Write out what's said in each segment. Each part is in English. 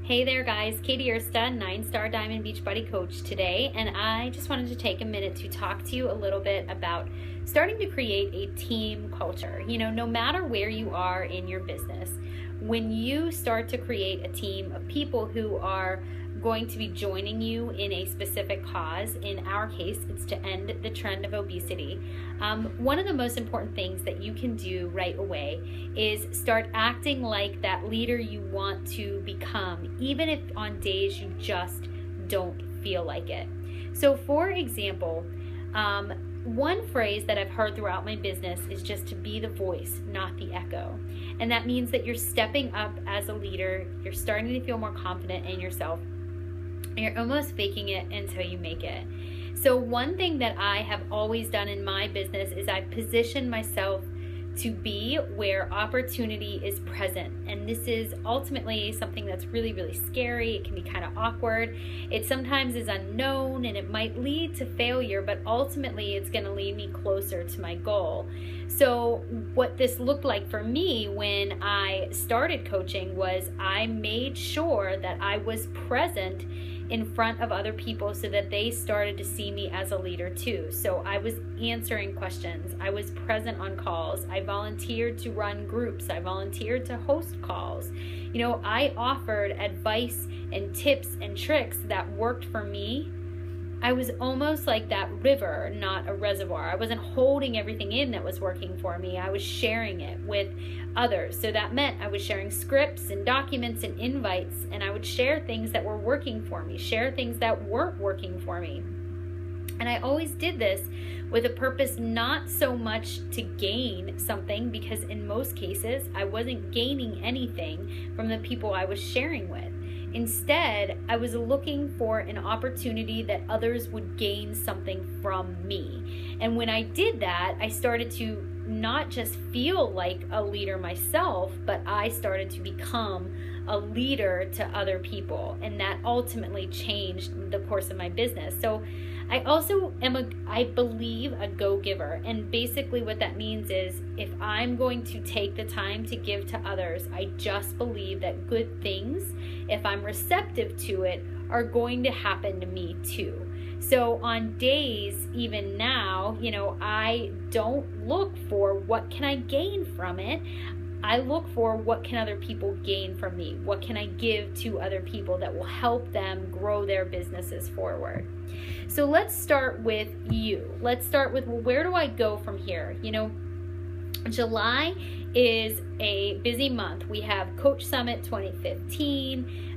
Hey there guys, Katie Ersta, 9-star Diamond Beachbody coach today, and I just wanted to take a minute to talk to you a little bit about starting to create a team culture. You know, no matter where you are in your business, when you start to create a team of people who are going to be joining you in a specific cause, in our case, it's to end the trend of obesity. One of the most important things that you can do right away is start acting like that leader you want to become, even if on days you just don't feel like it. So for example, one phrase that I've heard throughout my business is just to be the voice, not the echo. And that means that you're stepping up as a leader, you're starting to feel more confident in yourself, and you're almost faking it until you make it. So one thing that I have always done in my business is I've positioned myself to be where opportunity is present. And this is ultimately something that's really, really scary. It can be kind of awkward. It sometimes is unknown and it might lead to failure, but ultimately it's going to lead me closer to my goal. So what this looked like for me when I started coaching was I made sure that I was present in front of other people so that they started to see me as a leader too. So I was answering questions. I was present on calls. I volunteered to run groups. I volunteered to host calls. You know, I offered advice and tips and tricks that worked for me. I was almost like that river, not a reservoir. I wasn't holding everything in that was working for me. I was sharing it with others. So that meant I was sharing scripts and documents and invites, and I would share things that were working for me, share things that weren't working for me. And I always did this with a purpose, not so much to gain something, because in most cases I wasn't gaining anything from the people I was sharing with. Instead, I was looking for an opportunity that others would gain something from me. And when I did that, I started to not just feel like a leader myself, but I started to become a leader to other people. And that ultimately changed the course of my business. So I also am I believe a go-giver. And basically what that means is if I'm going to take the time to give to others, I just believe that good things, if I'm receptive to it, are going to happen to me too. So on days, even now, you know, I don't look for what can I gain from it. I look for what can other people gain from me? What can I give to other people that will help them grow their businesses forward? So let's start with you. Let's start with, well, where do I go from here? You know, July is a busy month. We have Coach Summit 2015.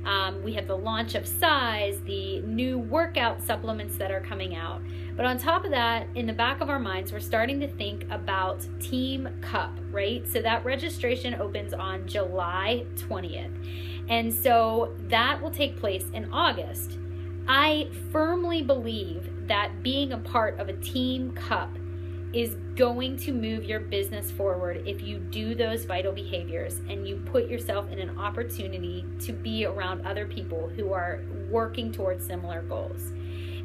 We have the launch of Size, the new workout supplements that are coming out. But on top of that, in the back of our minds, we're starting to think about Team Cup, right? So that registration opens on July 20th. And so that will take place in August. I firmly believe that being a part of a Team Cup is going to move your business forward if you do those vital behaviors and you put yourself in an opportunity to be around other people who are working towards similar goals.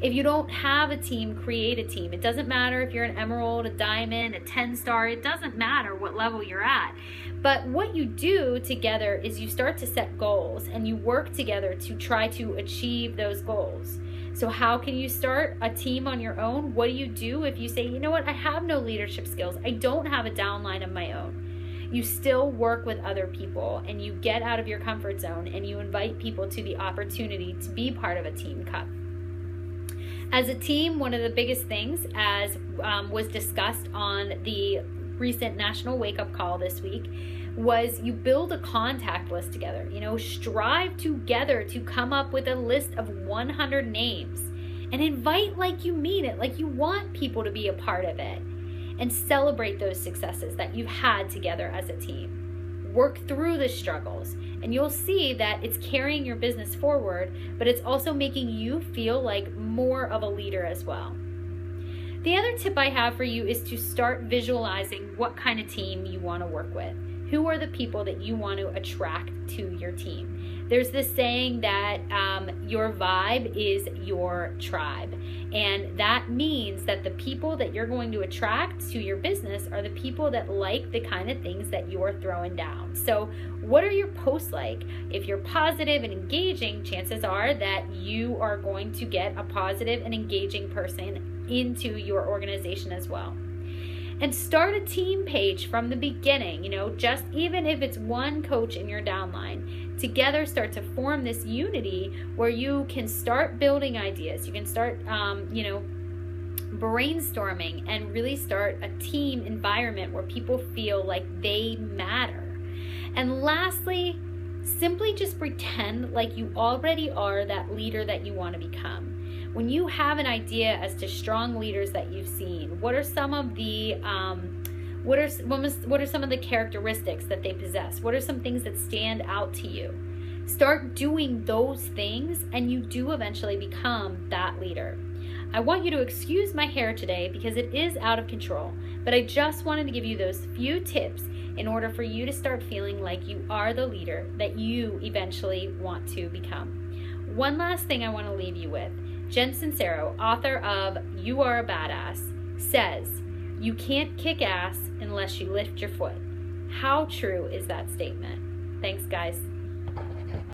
If you don't have a team, create a team. It doesn't matter if you're an emerald, a diamond, a 10-star, it doesn't matter what level you're at. But what you do together is you start to set goals and you work together to try to achieve those goals. So how can you start a team on your own? What do you do if you say, you know what, I have no leadership skills. I don't have a downline of my own. You still work with other people and you get out of your comfort zone and you invite people to the opportunity to be part of a Team Cup. As a team, one of the biggest things, as was discussed on the recent National Wake Up Call this week, was you build a contact list together. You know, strive together to come up with a list of 100 names and invite like you mean it, like you want people to be a part of it, and celebrate those successes that you've had together as a team. Work through the struggles and you'll see that it's carrying your business forward, but it's also making you feel like more of a leader as well. The other tip I have for you is to start visualizing what kind of team you want to work with. Who are the people that you want to attract to your team? There's this saying that your vibe is your tribe. And that means that the people that you're going to attract to your business are the people that like the kind of things that you're throwing down. So what are your posts like? If you're positive and engaging, chances are that you are going to get a positive and engaging person into your organization as well. And start a team page from the beginning, just even if it's one coach in your downline. Together start to form this unity where you can start building ideas. You can start, brainstorming and really start a team environment where people feel like they matter. And lastly, simply just pretend like you already are that leader that you want to become. When you have an idea as to strong leaders that you've seen, what are some of the what are some of the characteristics that they possess? What are some things that stand out to you? Start doing those things and you do eventually become that leader. I want you to excuse my hair today because it is out of control, but I just wanted to give you those few tips in order for you to start feeling like you are the leader that you eventually want to become. One last thing I want to leave you with. Jen Sincero, author of You Are a Badass, says, "You can't kick ass unless you lift your foot." How true is that statement? Thanks, guys.